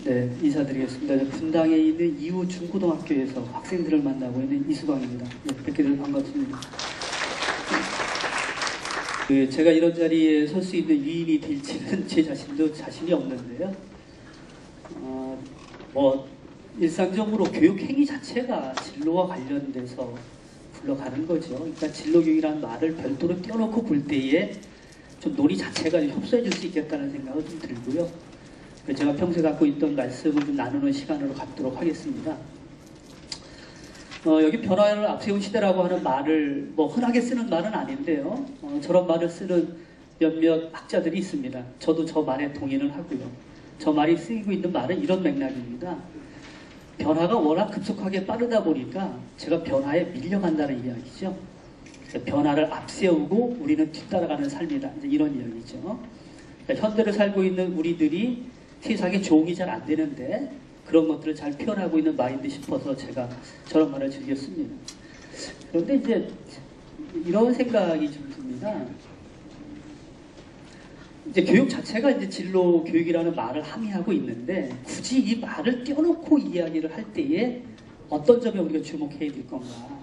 네, 인사드리겠습니다. 분당에 있는 이후 중고등학교에서 학생들을 만나고 있는 이수광입니다. 네, 뵙게 돼서 반갑습니다. 제가 이런 자리에 설 수 있는 유인이 될지는 제 자신도 자신이 없는데요. 일상적으로 교육 행위 자체가 진로와 관련돼서 굴러가는 거죠. 그러니까 진로교육이라는 말을 별도로 떼어놓고 볼 때에 좀 논의 자체가 좀 협소해 줄 수 있겠다는 생각은 좀 들고요. 제가 평소에 갖고 있던 말씀을 좀 나누는 시간으로 갖도록 하겠습니다. 여기 변화를 앞세운 시대라고 하는 말을 흔하게 쓰는 말은 아닌데요. 저런 말을 쓰는 몇몇 학자들이 있습니다. 저도 저 말에 동의를 하고요. 저 말이 쓰이고 있는 말은 이런 맥락입니다. 변화가 워낙 급속하게 빠르다 보니까 제가 변화에 밀려간다는 이야기죠. 변화를 앞세우고 우리는 뒤따라가는 삶이다. 이제 이런 이야기죠. 그러니까 현대를 살고 있는 우리들이 세상에 적응이 잘 안 되는데 그런 것들을 잘 표현하고 있는 말인데 싶어서 제가 저런 말을 즐겼습니다. 그런데 이제 이런 생각이 좀 듭니다. 이제 교육 자체가 이제 진로 교육이라는 말을 함의하고 있는데 굳이 이 말을 떼어놓고 이야기를 할 때에 어떤 점에 우리가 주목해야 될 건가?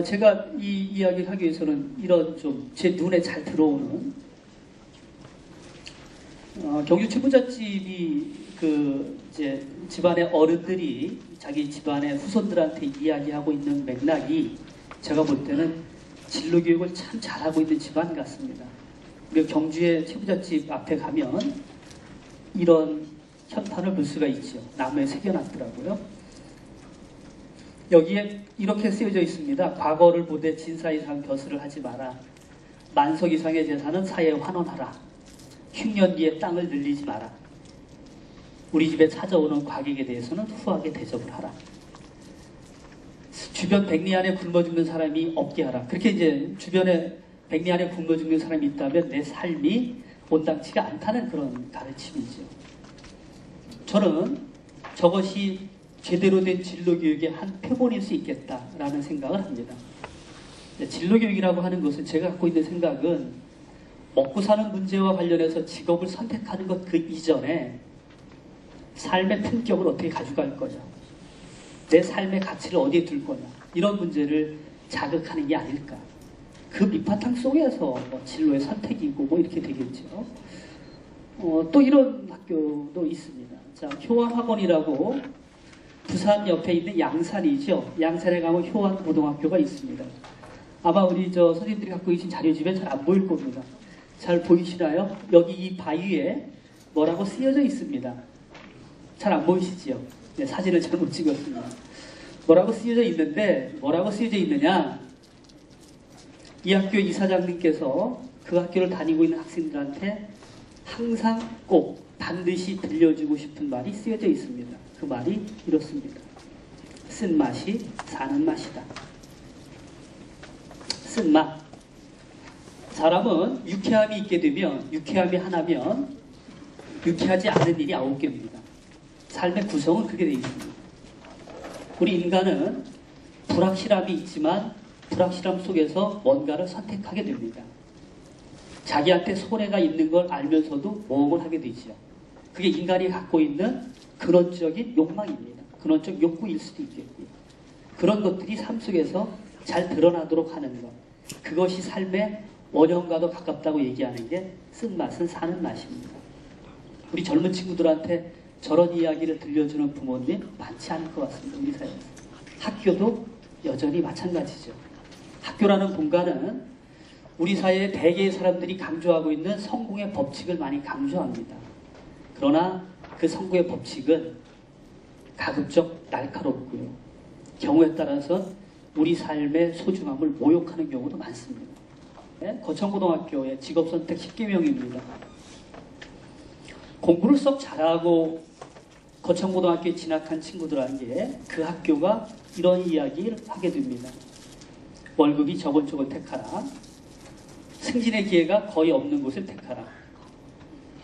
제가 이 이야기를 하기 위해서는 이런 좀 제 눈에 잘 들어오는 경주 친부잣집이 이제 집안의 어른들이 자기 집안의 후손들한테 이야기하고 있는 맥락이 제가 볼 때는 진로 교육을 참 잘하고 있는 집안 같습니다. 우리가 경주의 친부잣집 앞에 가면 이런 현판을 볼 수가 있죠. 나무에 새겨놨더라고요. 여기에 이렇게 쓰여져 있습니다. 과거를 보되 진사 이상 벼슬을 하지 마라. 만석 이상의 재산은 사회에 환원하라. 흉년 뒤에 땅을 늘리지 마라. 우리 집에 찾아오는 과객에 대해서는 후하게 대접을 하라. 주변 백리 안에 굶어 죽는 사람이 없게 하라. 그렇게 이제 주변에 백리 안에 굶어 죽는 사람이 있다면 내 삶이 온당치가 않다는 그런 가르침이죠. 저는 저것이 제대로 된 진로교육의 한 표본일 수 있겠다라는 생각을 합니다. 진로교육이라고 하는 것은 제가 갖고 있는 생각은 먹고 사는 문제와 관련해서 직업을 선택하는 것 그 이전에 삶의 품격을 어떻게 가져갈 거냐, 내 삶의 가치를 어디에 둘 거냐, 이런 문제를 자극하는 게 아닐까. 그 밑바탕 속에서 진로의 선택이고 이렇게 되겠죠. 또 이런 학교도 있습니다. 자, 효안학원이라고 부산 옆에 있는 양산이죠. 양산에 가면 효안고등학교가 있습니다. 아마 우리 선생님들이 갖고 계신 자료집에 잘 안 보일 겁니다. 잘 보이시나요? 여기 이 바위에 뭐라고 쓰여져 있습니다. 잘 안 보이시죠? 네, 사진을 잘못 찍었습니다. 뭐라고 쓰여져 있는데 뭐라고 쓰여져 있느냐? 이 학교 이사장님께서 그 학교를 다니고 있는 학생들한테 항상 꼭 반드시 들려주고 싶은 말이 쓰여져 있습니다. 그 말이 이렇습니다. 쓴 맛이 사는 맛이다. 쓴 맛. 사람은 유쾌함이 있게 되면, 유쾌함이 하나면 유쾌하지 않은 일이 9개입니다. 삶의 구성은 그렇게 되어 있습니다. 우리 인간은 불확실함이 있지만 불확실함 속에서 뭔가를 선택하게 됩니다. 자기한테 손해가 있는 걸 알면서도 모험을 하게 되죠. 그게 인간이 갖고 있는 근원적인 욕망입니다. 근원적 욕구일 수도 있겠고요. 그런 것들이 삶 속에서 잘 드러나도록 하는 것. 그것이 삶의 원형과도 가깝다고 얘기하는 게 쓴맛은 사는 맛입니다. 우리 젊은 친구들한테 저런 이야기를 들려주는 부모님 많지 않을 것 같습니다. 우리 사회에서. 학교도 여전히 마찬가지죠. 학교라는 공간은 우리 사회의 대개의 사람들이 강조하고 있는 성공의 법칙을 많이 강조합니다. 그러나 그 성공의 법칙은 가급적 날카롭고요. 경우에 따라서 우리 삶의 소중함을 모욕하는 경우도 많습니다. 네? 거천고등학교의 직업선택 10계명입니다. 공부를 썩 잘하고 거천고등학교에 진학한 친구들에게 그 학교가 이런 이야기를 하게 됩니다. 월급이 적은 쪽을 택하라. 승진의 기회가 거의 없는 곳을 택하라.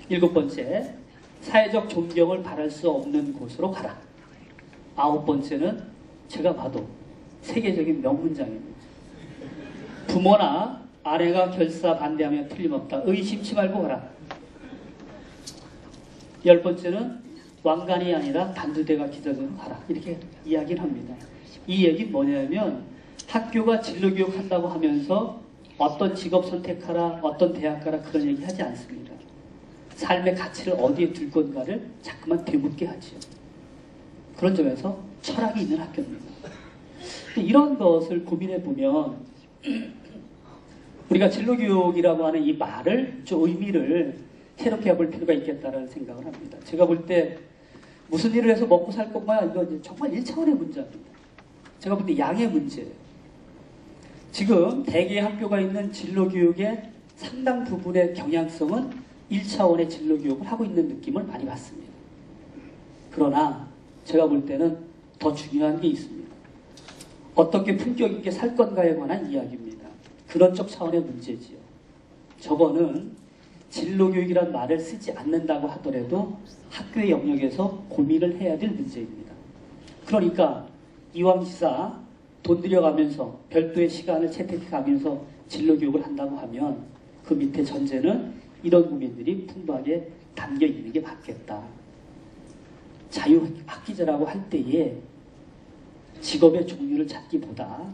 7번째, 사회적 존경을 바랄 수 없는 곳으로 가라. 9번째는 제가 봐도 세계적인 명문장입니다. 부모나 아내가 결사 반대하면 틀림없다. 의심치 말고 가라. 10번째는 왕관이 아니라 단두대가 기대도록 하라. 이렇게 이야기를 합니다. 이 얘기는 뭐냐면 학교가 진로교육 한다고 하면서 어떤 직업 선택하라, 어떤 대학 가라 그런 얘기 하지 않습니다. 삶의 가치를 어디에 둘 건가를 자꾸만 되묻게 하지요. 그런 점에서 철학이 있는 학교입니다. 이런 것을 고민해 보면 우리가 진로교육이라고 하는 이 말을 좀 의미를 새롭게 해볼 필요가 있겠다는 생각을 합니다. 제가 볼 때 무슨 일을 해서 먹고 살 건가요? 이거 정말 1차원의 문제입니다. 제가 볼 때 양의 문제예요. 지금 대개 학교가 있는 진로교육의 상당 부분의 경향성은 1차원의 진로교육을 하고 있는 느낌을 많이 받습니다. 그러나 제가 볼 때는 더 중요한 게 있습니다. 어떻게 품격 있게 살 건가에 관한 이야기입니다. 그런 쪽 차원의 문제지요. 저거는 진로교육이란 말을 쓰지 않는다고 하더라도 학교의 영역에서 고민을 해야 될 문제입니다. 그러니까 이왕지사 돈 들여가면서 별도의 시간을 채택해가면서 진로교육을 한다고 하면 그 밑에 전제는 이런 고민들이 풍부하게 담겨 있는 게 맞겠다. 자유학기제라고 할 때에 직업의 종류를 찾기보다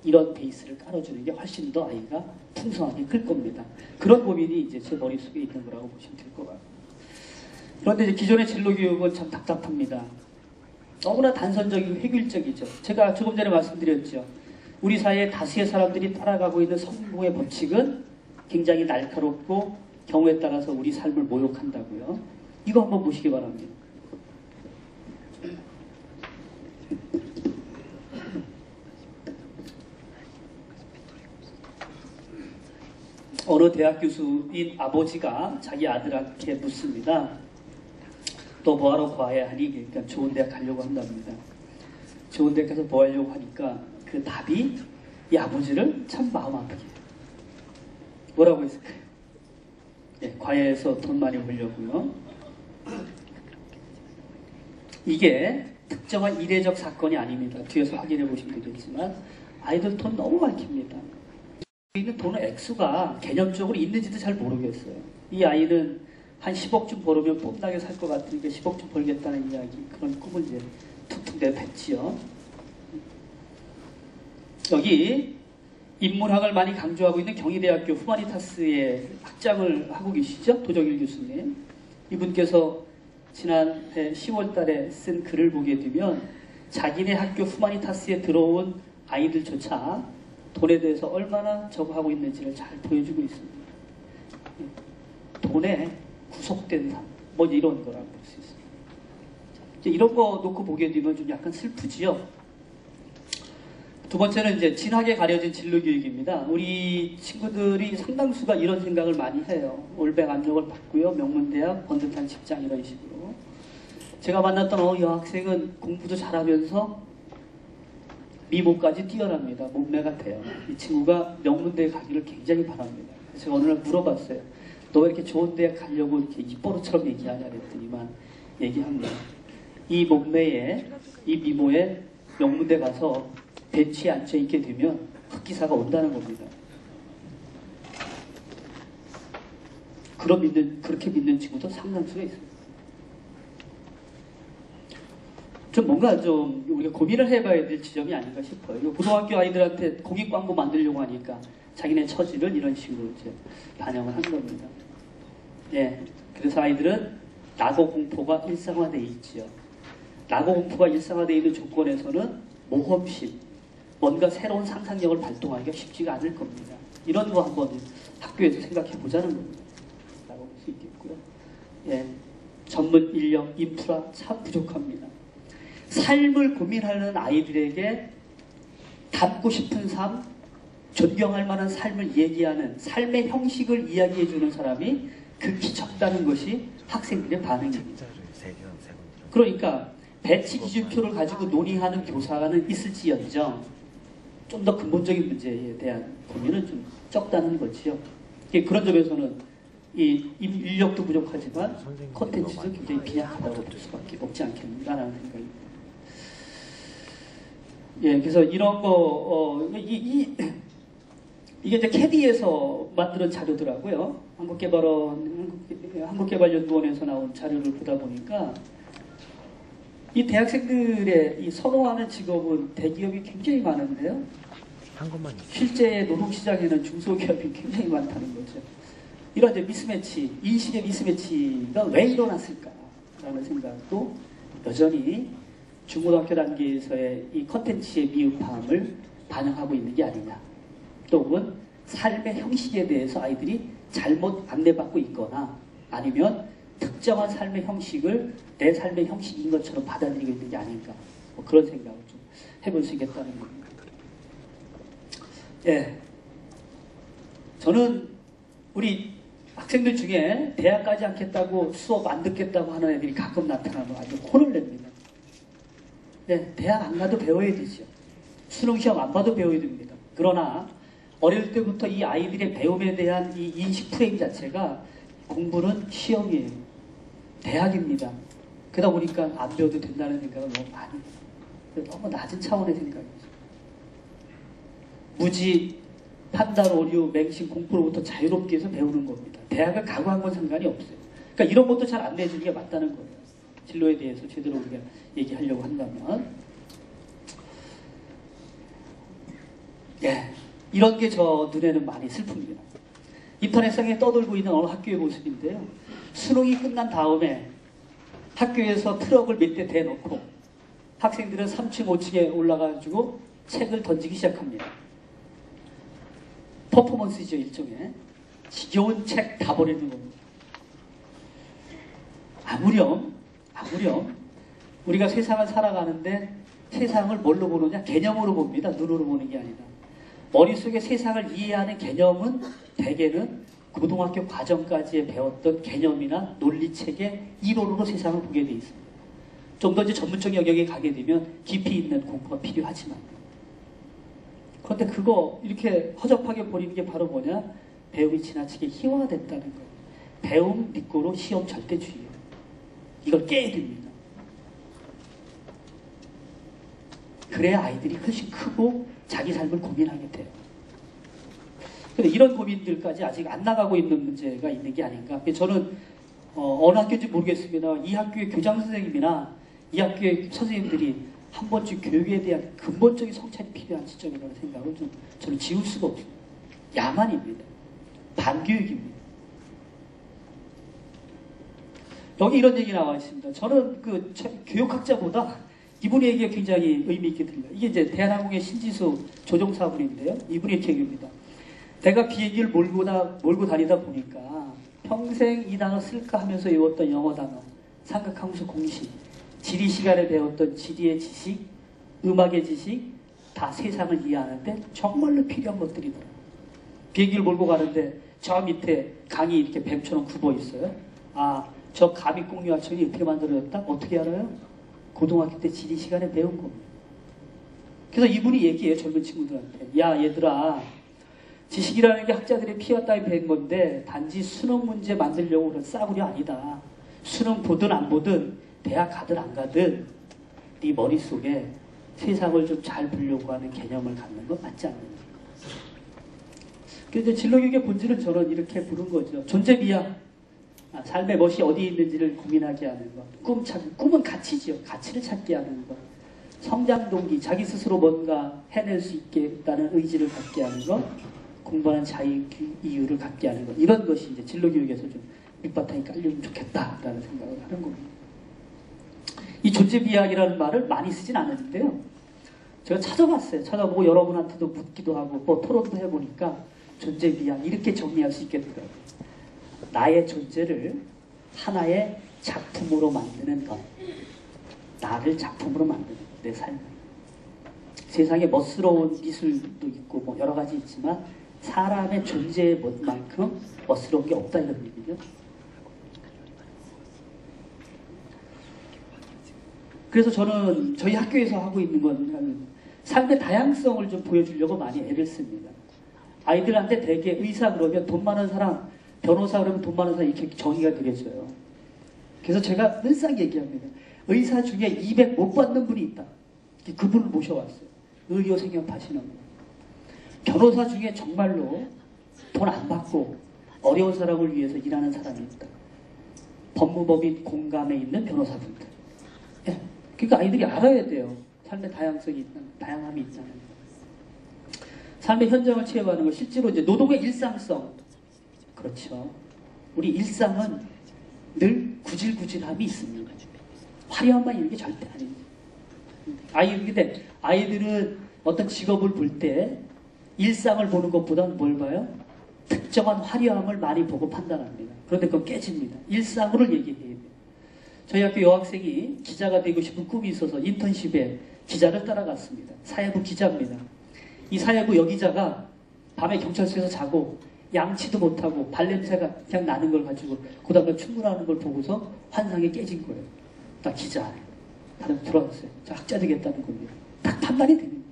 이런 베이스를 깔아주는 게 훨씬 더 아이가 풍성하게 클 겁니다. 그런 고민이 이제 제 머릿속에 있는 거라고 보시면 될 것 같아요. 그런데 이제 기존의 진로교육은 참 답답합니다. 너무나 단선적이고 획일적이죠. 제가 조금 전에 말씀드렸죠. 우리 사회의 다수의 사람들이 따라가고 있는 성공의 법칙은 굉장히 날카롭고 경우에 따라서 우리 삶을 모욕한다고요. 이거 한번 보시기 바랍니다. 어느 대학 교수인 아버지가 자기 아들한테 묻습니다. 너 뭐하러 과외 하니? 그러니까 좋은 대학 가려고 한답니다. 좋은 대학 가서 뭐 하려고 하니까 그 답이 이 아버지를 참 마음 아프게 해요. 뭐라고 했을까요? 네, 과외해서 돈 많이 벌려고요. 이게 특정한 이례적 사건이 아닙니다. 뒤에서 확인해 보시면 되겠지만 아이들 돈 너무 밝힙니다. 있는 돈의 액수가 개념적으로 있는지도 잘 모르겠어요. 이 아이는 한 10억쯤 벌으면 뽐나게 살 것 같으니까 10억쯤 벌겠다는 이야기, 그런 꿈을 이제 툭툭 내뱉지요. 여기 인문학을 많이 강조하고 있는 경희대학교 후마니타스의 학장을 하고 계시죠? 도정일 교수님. 이분께서 지난해 10월 달에 쓴 글을 보게 되면 자기네 학교 후마니타스에 들어온 아이들조차 돈에 대해서 얼마나 저거하고 있는지를 잘 보여주고 있습니다. 돈에 구속된 삶, 뭐 이런 거라고 볼 수 있습니다. 이런 거 놓고 보게 되면 좀 약간 슬프지요. 두 번째는 이제 진하게 가려진 진로교육입니다. 우리 친구들이 상당수가 이런 생각을 많이 해요. 올백 압력을 받고요. 명문대학, 번듯한 직장 이런 식으로. 제가 만났던 여학생은 공부도 잘하면서 미모까지 뛰어납니다. 몸매 같아요. 이 친구가 명문대에 가기를 굉장히 바랍니다. 제가 어느 날 물어봤어요. 너 왜 이렇게 좋은 대학 가려고 이렇게 입버릇처럼 얘기하냐 그랬더니만 얘기합니다. 이 몸매에, 이 미모에 명문대 가서 벤치에 앉아있게 되면 흑기사가 온다는 겁니다. 그렇게 믿는 친구도 상당수가 있습니다. 좀 뭔가 좀 우리가 고민을 해봐야 될 지점이 아닌가 싶어요. 고등학교 아이들한테 공익 광고 만들려고 하니까 자기네 처지를 이런 식으로 이제 반영을 한 겁니다. 예, 그래서 아이들은 낙오 공포가 일상화되어 있지요. 낙오 공포가 일상화되어 있는 조건에서는 모험심, 뭔가 새로운 상상력을 발동하기가 쉽지가 않을 겁니다. 이런 거 한번 학교에서 생각해 보자는 겁니다. 라고 볼 수 있겠고요. 예, 전문 인력, 인프라 참 부족합니다. 삶을 고민하는 아이들에게 닮고 싶은 삶, 존경할 만한 삶을 얘기하는 삶의 형식을 이야기해주는 사람이 극히 적다는 것이 학생들의 반응입니다. 그러니까 배치 기준표를 가지고 논의하는 교사는 있을지언정 좀 더 근본적인 문제에 대한 고민은 좀 적다는 거지요. 그런 점에서는 이 인력도 부족하지만 콘텐츠도 굉장히 빈약하다고 볼 수밖에 없지 않겠는가라는 생각입니다. 예, 그래서 이런 거 이게 이제 캐디에서 만든 자료더라고요. 한국개발연구원에서 나온 자료를 보다 보니까 이 대학생들의 이 선호하는 직업은 대기업이 굉장히 많은데요. 한 것만 있어요. 실제 노동시장에는 중소기업이 굉장히 많다는 거죠. 이런 이제 미스매치, 인식의 미스매치가 왜 일어났을까라는 생각도 여전히 중고등학교 단계에서의 이 컨텐츠의 미흡함을 반영하고 있는 게 아니냐. 또는 삶의 형식에 대해서 아이들이 잘못 안내받고 있거나 아니면 특정한 삶의 형식을 내 삶의 형식인 것처럼 받아들이고 있는 게 아닌가. 뭐 그런 생각을 좀 해볼 수 있겠다는 겁니다. 예. 저는 우리 학생들 중에 대학 가지 않겠다고 수업 안 듣겠다고 하는 애들이 가끔 나타나면 아주 혼을 냅니다. 네, 대학 안 가도 배워야 되죠. 수능 시험 안 봐도 배워야 됩니다. 그러나 어릴 때부터 이 아이들의 배움에 대한 이 인식 프레임 자체가 공부는 시험이에요. 대학입니다. 그러다 보니까 안 배워도 된다는 생각을 너무 많이 해요. 너무 낮은 차원의 생각이죠. 무지, 판단, 오류, 맹신, 공포로부터 자유롭게 해서 배우는 겁니다. 대학을 가고 건 상관이 없어요. 그러니까 이런 것도 잘 안 내주는 게 맞다는 거예요. 진로에 대해서 제대로 우리가 얘기하려고 한다면. 예, 이런 게 저 눈에는 많이 슬픕니다. 인터넷상에 떠돌고 있는 어느 학교의 모습인데요. 수능이 끝난 다음에 학교에서 트럭을 몇 대 대놓고 학생들은 3층, 5층에 올라가지고 책을 던지기 시작합니다. 퍼포먼스죠, 일종의. 지겨운 책 다 버리는 겁니다. 아무렴 우리가 세상을 살아가는데 세상을 뭘로 보느냐? 개념으로 봅니다. 눈으로 보는 게 아니라. 머릿속에 세상을 이해하는 개념은 대개는 고등학교 과정까지 배웠던 개념이나 논리책의 이론으로 세상을 보게 돼 있습니다. 좀 더 이제 전문적 영역에 가게 되면 깊이 있는 공부가 필요하지만. 그런데 그거 이렇게 허접하게 버리는 게 바로 뭐냐? 배움이 지나치게 희화화됐다는 거예요. 배움 믿고로 시험 절대주의예요. 이걸 깨야 됩니다. 그래야 아이들이 훨씬 크고 자기 삶을 고민하게 돼요. 근데 이런 고민들까지 아직 안 나가고 있는 문제가 있는 게 아닌가. 저는 어느 학교인지 모르겠습니다. 이 학교의 교장 선생님이나 이 학교의 선생님들이 한 번쯤 교육에 대한 근본적인 성찰이 필요한 지점이라는 생각을 저는 지울 수가 없습니다. 야만입니다. 반교육입니다. 여기 이런 얘기 나와 있습니다. 저는 그 교육학자보다 이분의 얘기가 굉장히 의미 있게 들려요. 이게 이제 대한항공의 신지수 조종사분인데요. 이분의 얘기입니다. 내가 비행기를 몰고 다니다 보니까 평생 이 단어 쓸까 하면서 외웠던 영어 단어, 삼각함수 공식, 지리 시간에 배웠던 지리의 지식, 음악의 지식, 다 세상을 이해하는데 정말로 필요한 것들이더라고요. 비행기를 몰고 가는데 저 밑에 강이 이렇게 뱀처럼 굽어 있어요. 아, 저 가미공유하천이 어떻게 만들어졌다? 어떻게 알아요? 고등학교 때 지리 시간에 배운 겁니다. 그래서 이분이 얘기해요, 젊은 친구들한테. 야, 얘들아, 지식이라는 게 학자들의 피와 땀이 밴 건데 단지 수능 문제 만들려고 그런 싸구려 아니다. 수능 보든 안 보든 대학 가든 안 가든 네 머릿속에 세상을 좀 잘 보려고 하는 개념을 갖는 건 맞지 않느냐. 그래서 진로교육의 본질은 저는 이렇게 부른 거죠. 존재미학. 삶의 멋이 어디 있는지를 고민하게 하는 것. 꿈은 가치지요. 가치를 찾게 하는 것. 성장 동기, 자기 스스로 뭔가 해낼 수 있겠다는 의지를 갖게 하는 것. 공부하는 자유 이유를 갖게 하는 것. 이런 것이 이제 진로교육에서 좀 밑바탕이 깔리면 좋겠다라는 생각을 하는 겁니다. 이 존재미학이라는 말을 많이 쓰진 않았는데요. 제가 찾아봤어요. 찾아보고 여러분한테도 묻기도 하고 뭐 토론도 해보니까 존재미학 이렇게 정리할 수 있겠더라고요. 나의 존재를 하나의 작품으로 만드는 것. 나를 작품으로 만드는 내 삶을. 세상에 멋스러운 미술도 있고 뭐 여러 가지 있지만 사람의 존재의 만큼 멋스러운 게 없다 이런 얘기죠. 그래서 저는 저희 학교에서 하고 있는 건 삶의 다양성을 좀 보여주려고 많이 애를 씁니다. 아이들한테 대개 의사 그러면 돈 많은 사람, 변호사 그러면 돈 많은 사람 이렇게 정의가 되겠어요. 그래서 제가 늘상 얘기합니다. 의사 중에 200 못 받는 분이 있다. 그분을 모셔왔어요. 의료 생협 하시는 분. 변호사 중에 정말로 돈 안 받고 어려운 사람을 위해서 일하는 사람이 있다. 법무법인 공감에 있는 변호사분들. 예, 그러니까 아이들이 알아야 돼요. 삶의 다양성이 있다는, 다양함이 있다는 거. 삶의 현장을 체험하는 거, 실제로 이제 노동의 일상성. 그렇죠. 우리 일상은 늘 구질구질함이 있습니다. 화려함만 있는 게 절대 아닙니다. 근데 아이들은 어떤 직업을 볼 때 일상을 보는 것보다는 뭘 봐요? 특정한 화려함을 많이 보고 판단합니다. 그런데 그건 깨집니다. 일상으로 얘기해야 돼요. 저희 학교 여학생이 기자가 되고 싶은 꿈이 있어서 인턴십에 기자를 따라갔습니다. 사회부 기자입니다. 이 사회부 여기자가 밤에 경찰서에서 자고 양치도 못하고 발냄새가 그냥 나는 걸 가지고 그 다음에 출근하는 걸 보고서 환상이 깨진 거예요. 나 기자. 다른 들어왔어요. 저 학자 되겠다는 겁니다. 딱 판단이 됩니다.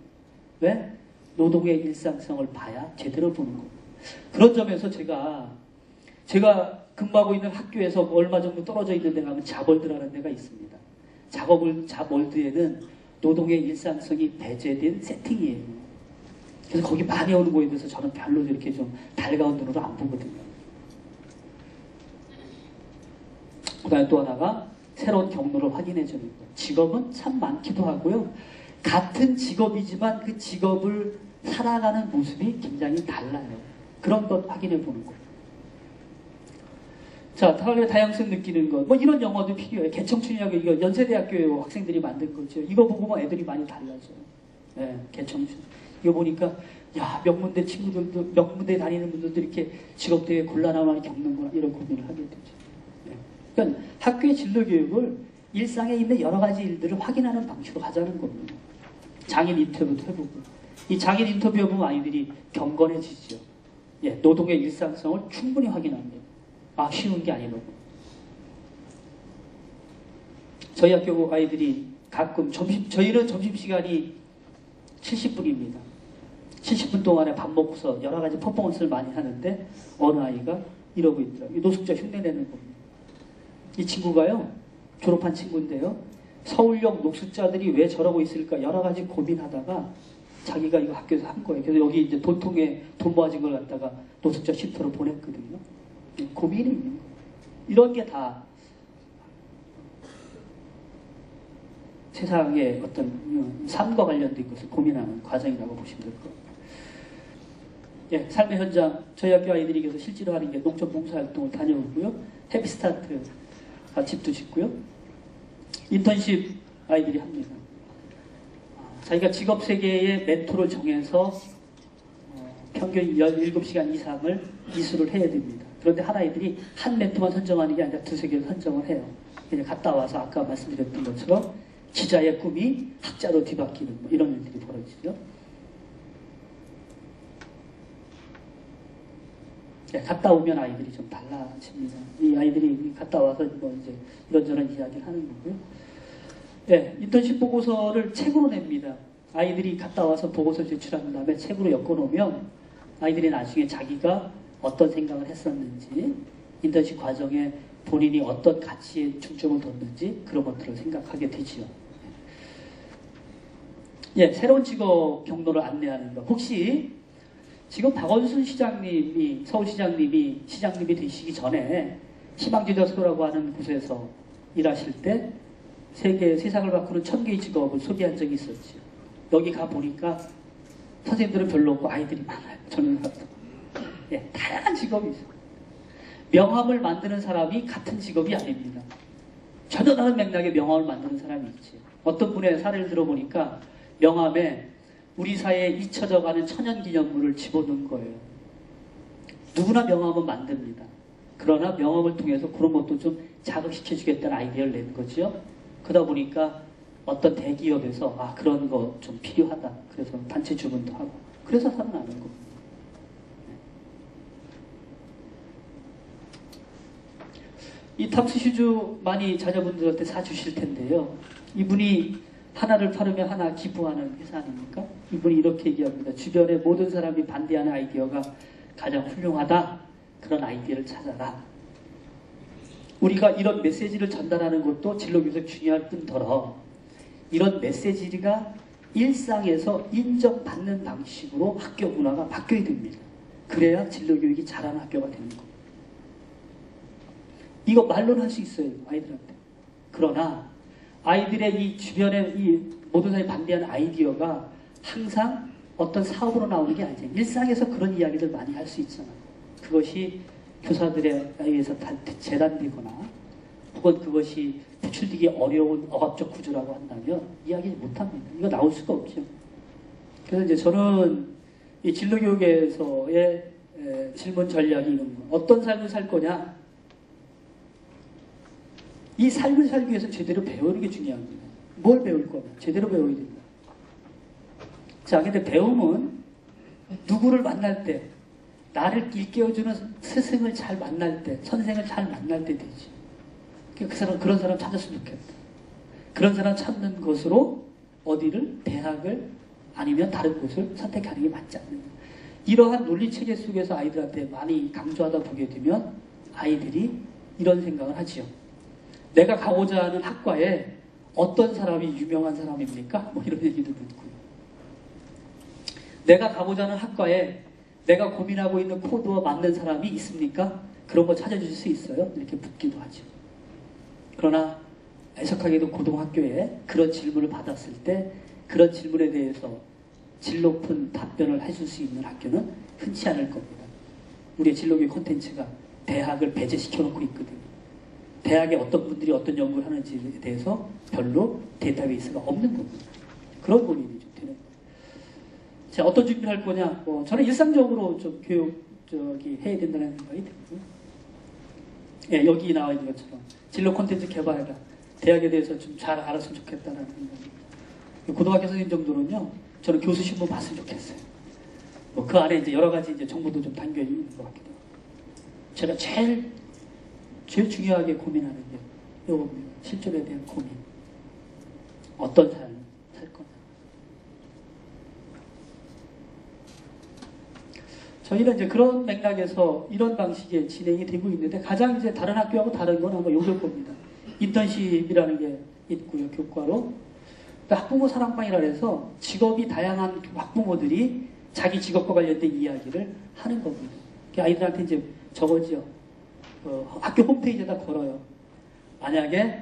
왜? 노동의 일상성을 봐야 제대로 보는 겁니다. 그런 점에서 제가 근무하고 있는 학교에서 얼마 정도 떨어져 있는 데가 하면 자벌드라는 데가 있습니다. 자벌드에는 노동의 일상성이 배제된 세팅이에요. 그래서 거기 많이 오는 거에 대해서 저는 별로 이렇게 좀 달가운 눈으로 안 보거든요. 그 다음에 또 하나가 새로운 경로를 확인해 주는 것. 직업은 참 많기도 하고요. 같은 직업이지만 그 직업을 살아가는 모습이 굉장히 달라요. 그런 것 확인해 보는 거예요. 자, 사회의 다양성 느끼는 것. 뭐 이런 영어도 필요해요. 개청춘이라고 이거 연세대학교 학생들이 만든 거죠. 이거 보고 뭐 애들이 많이 달라져요. 네, 개청춘. 이거 보니까 야, 명문대 친구들도 명문대 다니는 분들도 이렇게 직업대회 곤란함을 겪는구나 이런 고민을 하게 되죠. 네. 그러니까 학교의 진로 교육을 일상에 있는 여러 가지 일들을 확인하는 방식으로 가자는 겁니다. 장인 인터뷰도 해보고 이 장인 인터뷰 해보면 아이들이 경건해지죠. 예, 노동의 일상성을 충분히 확인합니다. 아, 쉬운 게 아니라고. 저희 학교 아이들이 가끔 저희는 점심시간이 70분입니다. 70분 동안에 밥 먹고서 여러 가지 퍼포먼스를 많이 하는데 어느 아이가 이러고 있더라고요. 노숙자 흉내내는 겁니다. 이 친구가요, 졸업한 친구인데요. 서울역 노숙자들이 왜 저러고 있을까 여러 가지 고민하다가 자기가 이거 학교에서 한 거예요. 그래서 여기 이제 돈통에 돈 모아진 걸 갖다가 노숙자 쉼터로 보냈거든요. 고민이 있는 거예요. 이런 게 다 세상의 어떤 삶과 관련된 것을 고민하는 과정이라고 보시면 될 거예요. 예, 삶의 현장, 저희 학교 아이들이 그래서 실제로 하는 게 농촌 봉사활동을 다녀오고요. 해피스타트 집도 짓고요. 인턴십 아이들이 합니다. 자기가 직업세계의 멘토를 정해서 평균 17시간 이상을 이수를 해야 됩니다. 그런데 한 아이들이 한 멘토만 선정하는 게 아니라 두세 개를 선정을 해요. 그냥 갔다 와서 아까 말씀드렸던 것처럼 기자의 꿈이 학자로 뒤바뀌는 뭐 이런 일들이 벌어지죠. 네, 갔다 오면 아이들이 좀 달라집니다. 이 아이들이 갔다 와서 뭐 이제 이런저런 이야기를 하는 거고요. 네, 인턴십 보고서를 책으로 냅니다. 아이들이 갔다 와서 보고서 제출한 다음에 책으로 엮어놓으면 아이들이 나중에 자기가 어떤 생각을 했었는지, 인턴십 과정에 본인이 어떤 가치에 중점을 뒀는지 그런 것들을 생각하게 되지요. 예, 새로운 직업 경로를 안내하는 것. 혹시 지금 박원순 시장님이, 서울시장님이 시장님이 되시기 전에 희망지도서라고 하는 곳에서 일하실 때 세상을 바꾸는 1000개의 직업을 소개한 적이 있었죠. 여기 가보니까 선생님들은 별로 없고 아이들이 많아요. 저는 예, 다양한 직업이 있어요. 명함을 만드는 사람이 같은 직업이 아닙니다. 전혀 다른 맥락의 명함을 만드는 사람이 있지. 어떤 분의 사례를 들어보니까 명함에 우리 사회에 잊혀져가는 천연기념물을 집어넣은 거예요. 누구나 명함은 만듭니다. 그러나 명함을 통해서 그런 것도 좀 자극시켜주겠다는 아이디어를 낸 거죠. 그러다 보니까 어떤 대기업에서 그런 거 좀 필요하다. 그래서 단체 주문도 하고 그래서 살아나는 겁니다. 이 탑스 슈즈 많이 자녀분들한테 사주실 텐데요. 이분이 하나를 팔으면 하나 기부하는 회사 아닙니까? 이분이 이렇게 얘기합니다. 주변의 모든 사람이 반대하는 아이디어가 가장 훌륭하다. 그런 아이디어를 찾아라. 우리가 이런 메시지를 전달하는 것도 진로교육 중요할 뿐더러 이런 메시지가 일상에서 인정받는 방식으로 학교 문화가 바뀌어야 됩니다. 그래야 진로교육이 잘하는 학교가 되는 겁니다. 이거 말로는 할 수 있어요. 아이들한테. 그러나 아이들의 이 주변에 이 모든 사람이 반대하는 아이디어가 항상 어떤 사업으로 나오는 게 아니죠. 일상에서 그런 이야기들 많이 할 수 있잖아요. 그것이 교사들에 의해서 재단되거나 혹은 그것이 부출되기 어려운 억압적 구조라고 한다면 이야기를 못합니다. 이거 나올 수가 없죠. 그래서 이제 저는 이 진로교육에서의 질문 전략이 이런 거. 어떤 삶을 살 거냐? 이 삶을 살기 위해서 제대로 배우는 게 중요합니다. 뭘 배울 거냐? 제대로 배워야 됩니다. 자, 근데 배움은 누구를 만날 때, 나를 일깨워주는 스승을 잘 만날 때, 선생을 잘 만날 때 되지. 그 사람, 그런 사람 찾았으면 좋겠다. 그런 사람 찾는 것으로 어디를, 대학을 아니면 다른 곳을 선택하는 게 맞지 않는다. 이러한 논리체계 속에서 아이들한테 많이 강조하다 보게 되면 아이들이 이런 생각을 하지요. 내가 가고자 하는 학과에 어떤 사람이 유명한 사람입니까? 뭐 이런 얘기도 묻고요. 내가 가고자 하는 학과에 내가 고민하고 있는 코드와 맞는 사람이 있습니까? 그런 거 찾아주실 수 있어요? 이렇게 묻기도 하죠. 그러나 애석하게도 고등학교에 그런 질문을 받았을 때 그런 질문에 대해서 질 높은 답변을 해줄 수 있는 학교는 흔치 않을 겁니다. 우리의 진로교육 콘텐츠가 대학을 배제시켜 놓고 있거든요. 대학에 어떤 분들이 어떤 연구를 하는지에 대해서 별로 데이터베이스가 없는 겁니다. 그런 고민이 좀 되는 거예요. 자, 어떤 준비를 할 거냐? 저는 일상적으로 좀 교육 해야 된다는 생각이 들고요. 예, 여기 나와 있는 것처럼 진로 콘텐츠 개발해라. 대학에 대해서 좀 잘 알았으면 좋겠다는 생각입니다. 고등학교 선생님 정도는요, 저는 교수 신문 봤으면 좋겠어요. 그 안에 이제 여러 가지 이제 정보도 좀 담겨 있는 것 같기도 하고. 제가 제일 중요하게 고민하는 게 이겁니다. 실존에 대한 고민. 어떤 삶을 살 거냐. 저희는 이제 그런 맥락에서 이런 방식의 진행이 되고 있는데 가장 이제 다른 학교하고 다른 건 아마 요걸 겁니다. 인턴십이라는 게 있고요, 교과로. 학부모 사랑방이라 해서 직업이 다양한 학부모들이 자기 직업과 관련된 이야기를 하는 겁니다. 아이들한테 이제 저거지요. 학교 홈페이지에다 걸어요. 만약에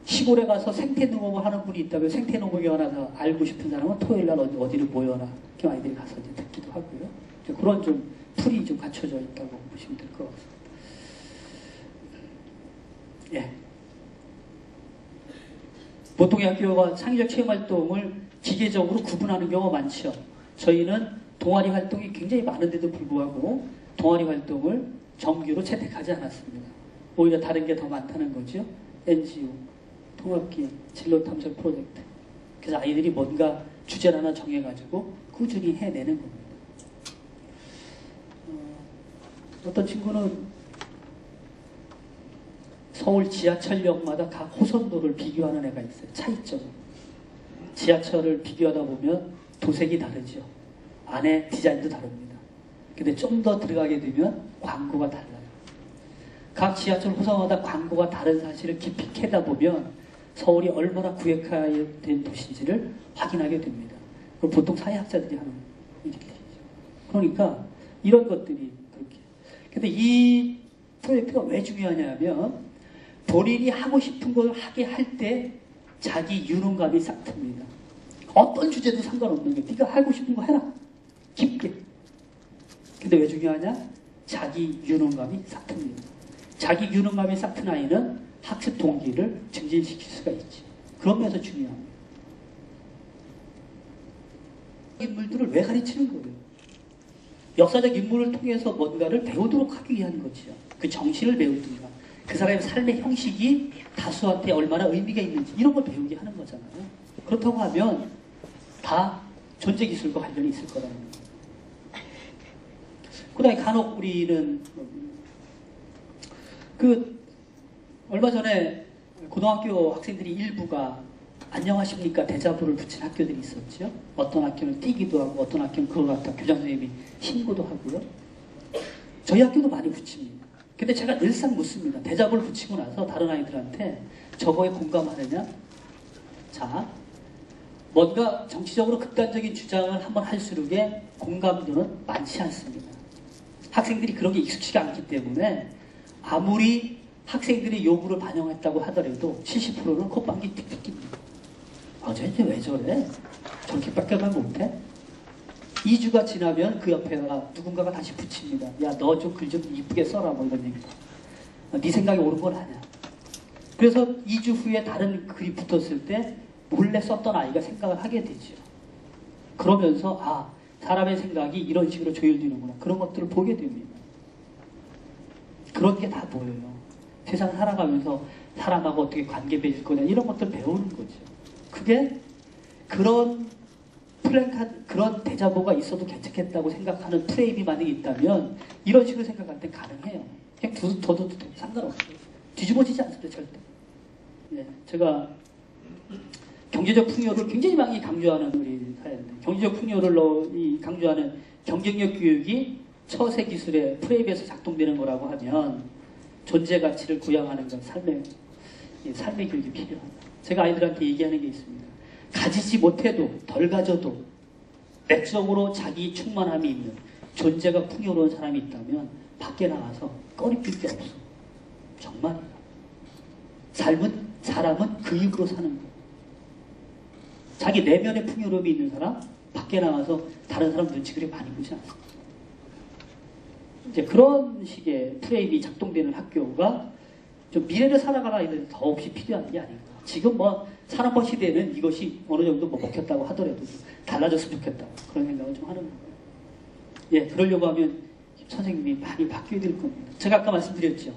시골에 가서 생태농업을 하는 분이 있다면 생태농업에 관해서 알고 싶은 사람은 토요일날 어디를 모여라. 그럼 아이들이 가서 이제 듣기도 하고요. 그런 좀 풀이 좀 갖춰져 있다고 보시면 될 것 같습니다. 예. 보통의 학교가 창의적 체험활동을 기계적으로 구분하는 경우가 많죠. 저희는 동아리 활동이 굉장히 많은데도 불구하고 동아리 활동을 정규로 채택하지 않았습니다. 오히려 다른 게 더 많다는 거죠. NGO, 통합기획, 진로탐색 프로젝트. 그래서 아이들이 뭔가 주제를 하나 정해가지고 꾸준히 해내는 겁니다. 어떤 친구는 서울 지하철역마다 각 호선도를 비교하는 애가 있어요. 차이점을. 지하철을 비교하다 보면 도색이 다르죠. 안에 디자인도 다릅니다. 근데 좀 더 들어가게 되면 광고가 달라요. 각 지하철 호선마다 광고가 다른 사실을 깊이 캐다 보면 서울이 얼마나 구획화된 도시인지를 확인하게 됩니다. 보통 사회학자들이 하는 일이죠. 그러니까 이런 것들이 그렇게. 근데 이 프로젝트가 왜 중요하냐면 본인이 하고 싶은 걸 하게 할 때 자기 유능감이 싹 틉니다. 어떤 주제도 상관없는 게 네가 하고 싶은 거 해라. 깊게. 근데 왜 중요하냐? 자기 유능감이 싹 틉니다. 자기 유능감이 싹 튼 아이는 학습 동기를 증진시킬 수가 있지. 그런 면에서 중요합니다. 인물들을 왜 가르치는 거예요? 역사적 인물을 통해서 뭔가를 배우도록 하기 위한 거지요. 그 정신을 배우든가 그 사람의 삶의 형식이 다수한테 얼마나 의미가 있는지 이런 걸 배우게 하는 거잖아요. 그렇다고 하면 다 존재기술과 관련이 있을 거라는 거예요. 그 다음에 간혹 우리는 얼마 전에 고등학교 학생들이 일부가 안녕하십니까 대자보를 붙인 학교들이 있었죠. 어떤 학교는 띄기도 하고 어떤 학교는 그걸 갖다 교장 선생님이 신고도 하고요. 저희 학교도 많이 붙입니다. 근데 제가 늘상 묻습니다. 대자보를 붙이고 나서 다른 아이들한테 저거에 공감하느냐? 자, 뭔가 정치적으로 극단적인 주장을 한번 할수록에 공감도는 많지 않습니다. 학생들이 그런 게 익숙치가 않기 때문에 아무리 학생들이 요구를 반영했다고 하더라도 70%는 콧방귀 틱틱 낍니다. 쟤 왜 저래? 저렇게밖에 말 못해? 2주가 지나면 그 옆에다가 누군가가 다시 붙입니다. 야, 너 좀 글 좀 이쁘게 써라, 뭐 이런 얘기다. 네 생각이 옳은 건 아니야. 그래서 2주 후에 다른 글이 붙었을 때 몰래 썼던 아이가 생각을 하게 되죠. 그러면서 사람의 생각이 이런 식으로 조율되는구나. 그런 것들을 보게 됩니다. 그런 게 다 보여요. 세상 살아가면서 사람하고 어떻게 관계 맺을 거냐 이런 것들 배우는 거죠. 그게 그런 그런 대자보가 있어도 괜찮겠다고 생각하는 프레임이 만약에 있다면 이런 식으로 생각할 때 가능해요. 그냥 둬도 상관없어요. 뒤집어지지 않습니다. 절대. 네, 제가 경제적 풍요를 굉장히 많이 강조하는 우리 사회인데 경제적 풍요를 강조하는 경쟁력 교육이 처세 기술의 프레임에서 작동되는 거라고 하면 존재 가치를 부양하는 건 삶의 교육이 필요하다. 제가 아이들한테 얘기하는 게 있습니다. 가지지 못해도 덜 가져도 내적으로 자기 충만함이 있는 존재가 풍요로운 사람이 있다면 밖에 나가서 꺼리낄 게 없어. 정말이야. 사람은 그 입으로 사는 거야. 자기 내면에 풍요로움이 있는 사람 밖에 나가서 다른 사람 눈치 그리 많이 보지 않습니다. 이제 그런 식의 프레임이 작동되는 학교가 좀 미래를 살아가는 아이들이 더없이 필요한 게 아닌가. 지금 산업화 시대에는 이것이 어느 정도 먹혔다고 하더라도 달라졌으면 좋겠다. 그런 생각을 좀 하는 거예요. 예, 그러려고 하면 선생님이 많이 바뀌어야 될 겁니다. 제가 아까 말씀드렸죠.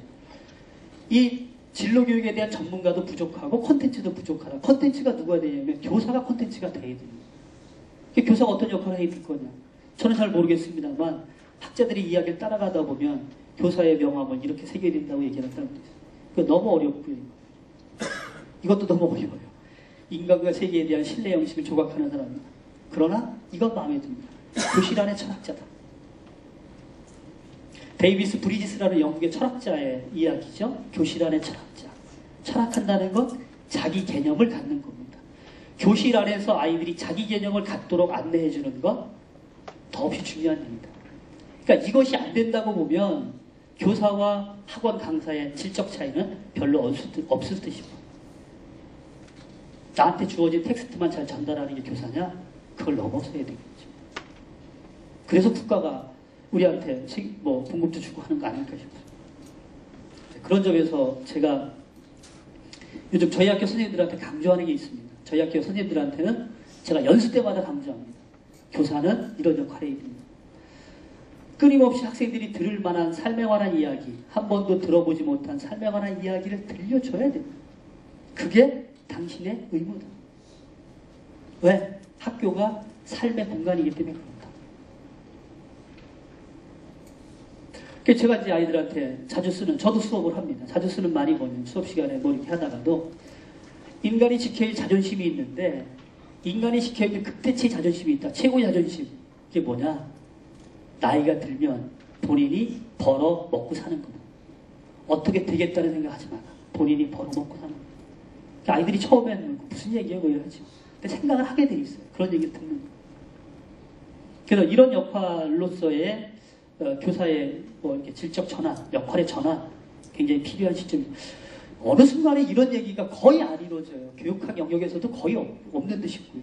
이 진로교육에 대한 전문가도 부족하고 콘텐츠도 부족하다. 콘텐츠가 누가 되냐면 교사가 콘텐츠가 돼야 됩니다. 교사가 어떤 역할을 해야 될 거냐. 저는 잘 모르겠습니다만 학자들이 이야기를 따라가다 보면 교사의 명함을 이렇게 새겨야 된다고 얘기를 한다고 했어요. 그거 너무 어렵고요. 이것도 너무 어려워요. 인간과 세계에 대한 신뢰 영식을 조각하는 사람입니다. 그러나 이건 마음에 듭니다. 교실 안의 철학자다. 데이비스 브리지스라는 영국의 철학자의 이야기죠. 교실 안의 철학자. 철학한다는 건 자기 개념을 갖는 겁니다. 교실 안에서 아이들이 자기 개념을 갖도록 안내해 주는 건 더없이 중요한 일입니다. 그러니까 이것이 안 된다고 보면 교사와 학원 강사의 질적 차이는 별로 없을 듯이고 나한테 주어진 텍스트만 잘 전달하는 게 교사냐? 그걸 넘어서야 되겠죠. 그래서 국가가 우리한테 봉급도 주고 하는 거 아닐까 싶어요. 그런 점에서 제가 요즘 저희 학교 선생님들한테 강조하는 게 있습니다. 저희 학교 선생님들한테는 제가 연수 때마다 강조합니다. 교사는 이런 역할을 해야 됩니다. 끊임없이 학생들이 들을 만한 삶에 관한 이야기, 한 번도 들어보지 못한 삶에 관한 이야기를 들려줘야 됩니다. 그게 당신의 의무다. 왜? 학교가 삶의 공간이기 때문에 그렇다. 그래서 제가 이제 아이들한테 자주 쓰는, 저도 수업을 합니다. 자주 쓰는 말이 뭐냐면 수업 시간에 이렇게 하다가도 인간이 지켜야 할 자존심이 있는데 인간이 지켜야 할 극대치의 자존심이 있다. 최고의 자존심. 그게 뭐냐? 나이가 들면 본인이 벌어 먹고 사는 거다. 어떻게 되겠다는 생각하지 마라. 본인이 벌어 먹고 사는 거다. 아이들이 처음에는 무슨 얘기예요? 이러지. 근데 생각을 하게 돼 있어요. 그런 얘기를 듣는 거예요. 그래서 이런 역할로서의 교사의 이렇게 질적 전환, 역할의 전환 굉장히 필요한 시점입니다. 어느 순간에 이런 얘기가 거의 안 이루어져요. 교육학 영역에서도 거의 없는 듯 싶고요.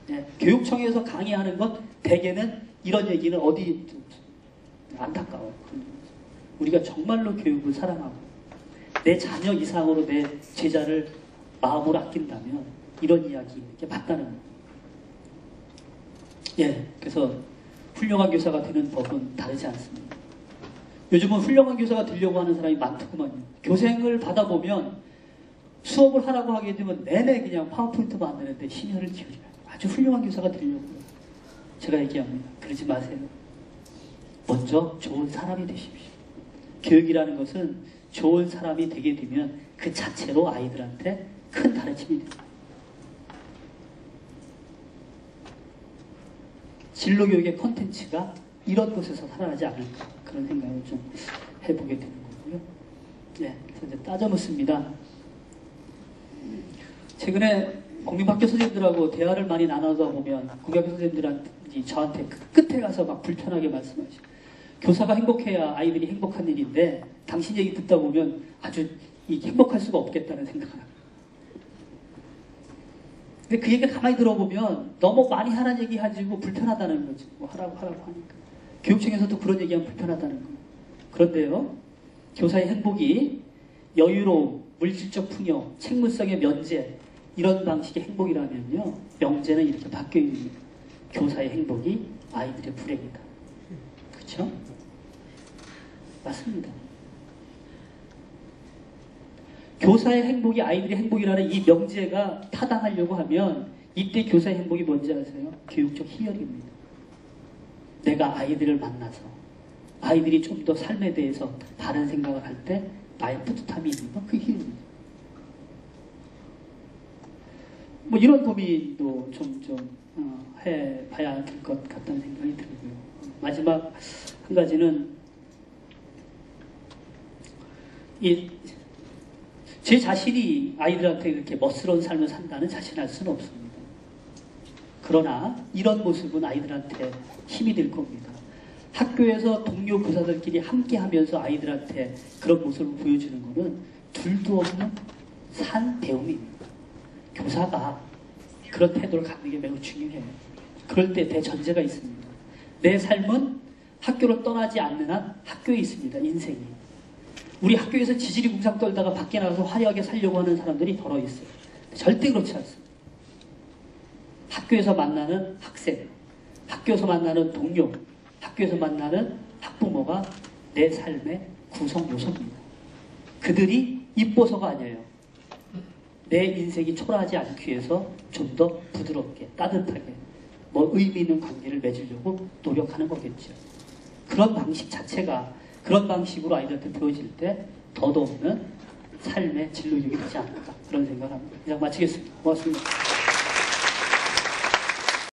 네, 교육청에서 강의하는 것 대개는 이런 얘기는 어디 안타까워요. 우리가 정말로 교육을 사랑하고 내 자녀 이상으로 내 제자를 마음으로 아낀다면 이런 이야기 이렇게 맞다는 거예요. 예, 그래서 훌륭한 교사가 되는 법은 다르지 않습니다. 요즘은 훌륭한 교사가 되려고 하는 사람이 많더구만요. 교생을 받아보면 수업을 하라고 하게 되면 내내 그냥 파워포인트 만드는데 심혈을 기울여요. 아주 훌륭한 교사가 되려고요. 제가 얘기합니다. 그러지 마세요. 먼저 좋은 사람이 되십시오. 교육이라는 것은 좋은 사람이 되게 되면 그 자체로 아이들한테 큰 가르침이 됩니다. 진로교육의 컨텐츠가 이런 곳에서 살아나지 않을까 그런 생각을 좀 해보게 되는 거고요. 네, 그래서 이제 따져 묻습니다. 최근에 공립학교 선생님들하고 대화를 많이 나누다 보면 공립학교 선생님들한테 저한테 끝에 가서 막 불편하게 말씀하시고 교사가 행복해야 아이들이 행복한 일인데 당신 얘기 듣다 보면 아주 행복할 수가 없겠다는 생각을 합니다. 근데 그 얘기를 가만히 들어보면 너무 많이 하라는 얘기 가지고 불편하다는 거지. 뭐 하라고 하니까. 교육청에서도 그런 얘기하면 불편하다는 거예요. 그런데요, 교사의 행복이 여유로움, 물질적 풍요, 책무성의 면제, 이런 방식의 행복이라면요, 명제는 이렇게 바뀌어 있는 거예요. 교사의 행복이 아이들의 불행이다. 그렇죠? 맞습니다. 교사의 행복이 아이들의 행복이라는 이 명제가 타당하려고 하면 이때 교사의 행복이 뭔지 아세요? 교육적 희열입니다. 내가 아이들을 만나서 아이들이 좀 더 삶에 대해서 다른 생각을 할 때 나의 뿌듯함이 있는 건 그 희열입니다. 뭐 이런 고민도 좀 해봐야 될 것 같다는 생각이 들고요. 마지막 한 가지는 제 자신이 아이들한테 그렇게 멋스러운 삶을 산다는 자신할 수는 없습니다. 그러나 이런 모습은 아이들한테 힘이 될 겁니다. 학교에서 동료 교사들끼리 함께 하면서 아이들한테 그런 모습을 보여주는 것은 둘도 없는 산 배움입니다. 교사가 그런 태도를 갖는 게 매우 중요해요. 그럴 때 대전제가 있습니다. 내 삶은 학교를 떠나지 않는 한 학교에 있습니다. 인생이. 우리 학교에서 지지리 궁상 떨다가 밖에 나가서 화려하게 살려고 하는 사람들이 덜어 있어요. 절대 그렇지 않습니다. 학교에서 만나는 학생, 학교에서 만나는 동료, 학교에서 만나는 학부모가 내 삶의 구성 요소입니다. 그들이 이뻐서가 아니에요. 내 인생이 초라하지 않기 위해서 좀 더 부드럽게, 따뜻하게, 의미 있는 관계를 맺으려고 노력하는 거겠죠. 그런 방식 자체가 그런 방식으로 아이들한테 보여질 때 더더욱은 삶의 진로력이 되지 않을까 그런 생각을 합니다. 이상 마치겠습니다. 고맙습니다.